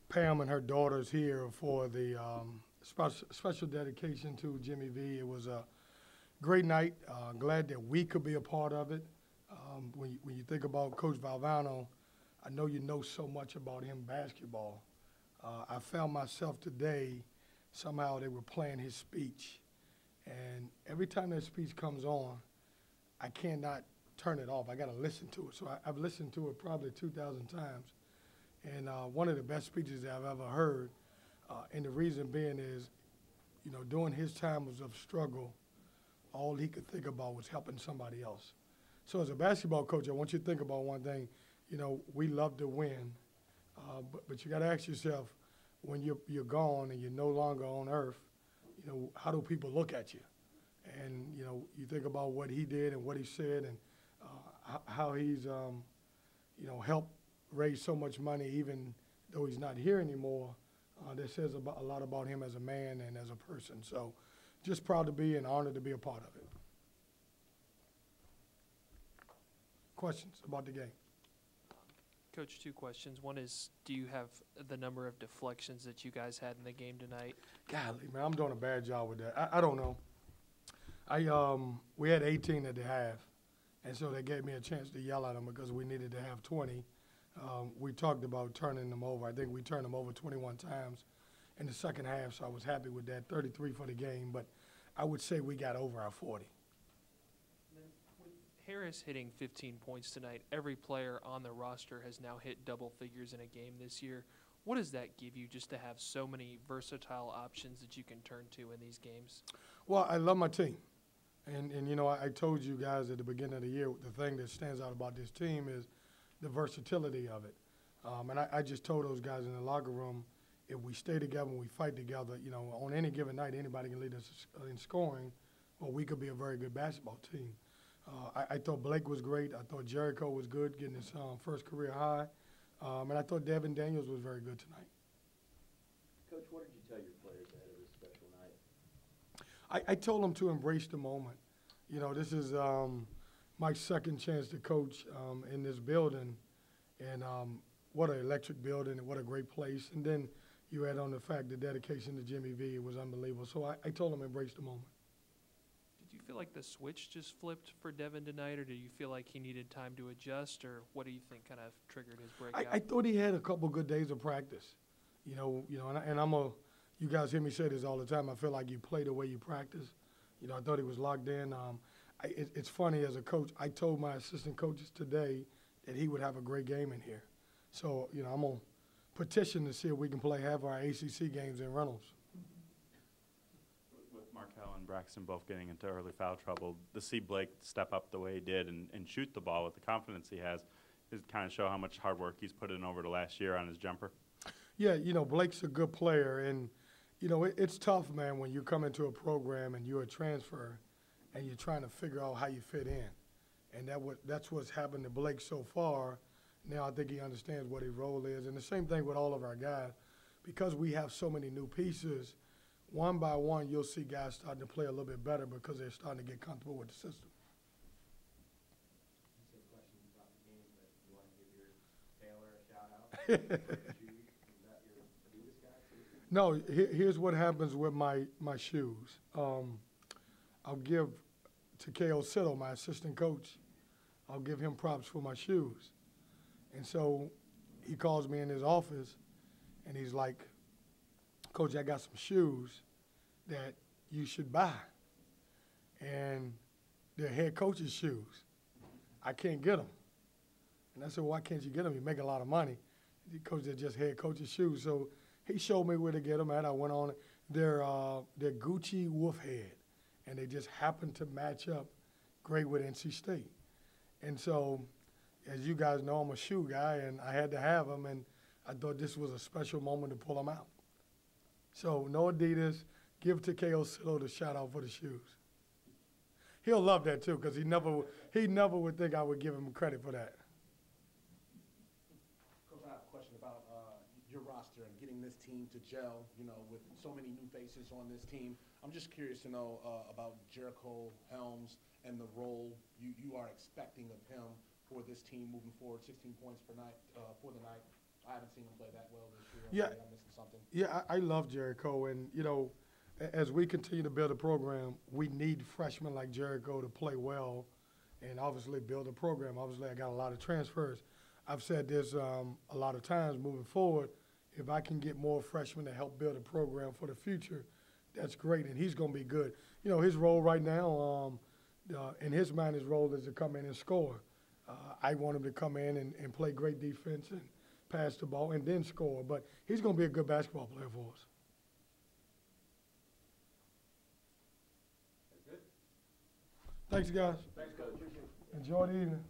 Pam and her daughters here for the special dedication to Jimmy V. It was a great night. Glad that we could be a part of it. When you think about Coach Valvano, I know you know so much about him basketball. I found myself today, somehow they were playing his speech. And every time that speech comes on, I cannot turn it off. I got to listen to it. So I've listened to it probably 2,000 times. And one of the best speeches that I've ever heard, and the reason being is, you know, during his times of struggle, all he could think about was helping somebody else. So as a basketball coach, I want you to think about one thing. You know, we love to win, but you got to ask yourself, when you're gone and you're no longer on earth, you know, how do people look at you? And, you know, you think about what he did and what he said and how he's, you know, helped raise so much money even though he's not here anymore. That says a lot about him as a man and as a person. So just proud to be and honored to be a part of it. Questions about the game? Coach, two questions. One is, do you have the number of deflections that you guys had in the game tonight? Golly, man, I'm doing a bad job with that. I don't know. We had 18 at the half, and so they gave me a chance to yell at them because we needed to have 20. We talked about turning them over. I think we turned them over 21 times in the second half, so I was happy with that, 33 for the game. But I would say we got over our 40. With Harris hitting 15 points tonight, every player on the roster has now hit double figures in a game this year. What does that give you just to have so many versatile options that you can turn to in these games? Well, I love my team. And you know, I told you guys at the beginning of the year, the thing that stands out about this team is the versatility of it. And I just told those guys in the locker room, if we stay together and we fight together, you know, on any given night, anybody can lead us in scoring, or we could be a very good basketball team. I thought Blake was great. I thought Jericho was good, getting his first career high. And I thought Devin Daniels was very good tonight. Coach, what did you tell your players ahead of this special night? I told them to embrace the moment. You know, this is my second chance to coach in this building, and what an electric building and what a great place. And then you add on the fact the dedication to Jimmy V, it was unbelievable. So I told them embrace the moment. Did you feel like the switch just flipped for Devin tonight, or did you feel like he needed time to adjust, or what do you think kind of triggered his breakout? I thought he had a couple good days of practice. You know, and you guys hear me say this all the time, I feel like you play the way you practice. You know, I thought he was locked in. It's funny, as a coach, I told my assistant coaches today that he would have a great game in here. So, you know, I'm going to petition to see if we can play half our ACC games in Reynolds. With Markel and Braxton both getting into early foul trouble, to see Blake step up the way he did and shoot the ball with the confidence he has, does it kind of show how much hard work he's put in over the last year on his jumper? Yeah, you know, Blake's a good player, and, you know, it's tough, man, when you come into a program and you're a transfer and you're trying to figure out how you fit in. And that's what's happened to Blake so far. Now I think he understands what his role is. And the same thing with all of our guys. Because we have so many new pieces, one by one you'll see guys starting to play a little bit better because they're starting to get comfortable with the system. Same question about the game, but you want to give your Taylor a shout-out? No, here's what happens with my shoes. I'll give to K.O. Sittle, my assistant coach, I'll give him props for my shoes. And so he calls me in his office, and he's like, Coach, I got some shoes that you should buy. And they're head coach's shoes. I can't get them. And I said, why can't you get them? You make a lot of money. Coach, they're just head coach's shoes. So he showed me where to get them at. I went on. They're Gucci Wolfhead, and they just happen to match up great with NC State. And so, as you guys know, I'm a shoe guy, and I had to have them, and I thought this was a special moment to pull them out. So, no Adidas. Give to K.O. Sittle the shout-out for the shoes. He'll love that, too, because he never would think I would give him credit for that. Coach, I have a question about your roster and getting this team to gel, you know, with so many new faces on this team. I'm just curious to know about Jericho Helms and the role you are expecting of him for this team moving forward. 16 points per night for the night. I haven't seen him play that well this year. Yeah. Maybe I'm missing something. Yeah, I love Jericho, and you know, as we continue to build a program, we need freshmen like Jericho to play well, and obviously build a program. Obviously, I got a lot of transfers. I've said this a lot of times moving forward. If I can get more freshmen to help build a program for the future, that's great, and he's going to be good. You know, his role right now, in his mind, his role is to come in and score. I want him to come in and play great defense and pass the ball and then score. But he's going to be a good basketball player for us. Good? Thanks, guys. Thanks, Coach. Enjoy the evening.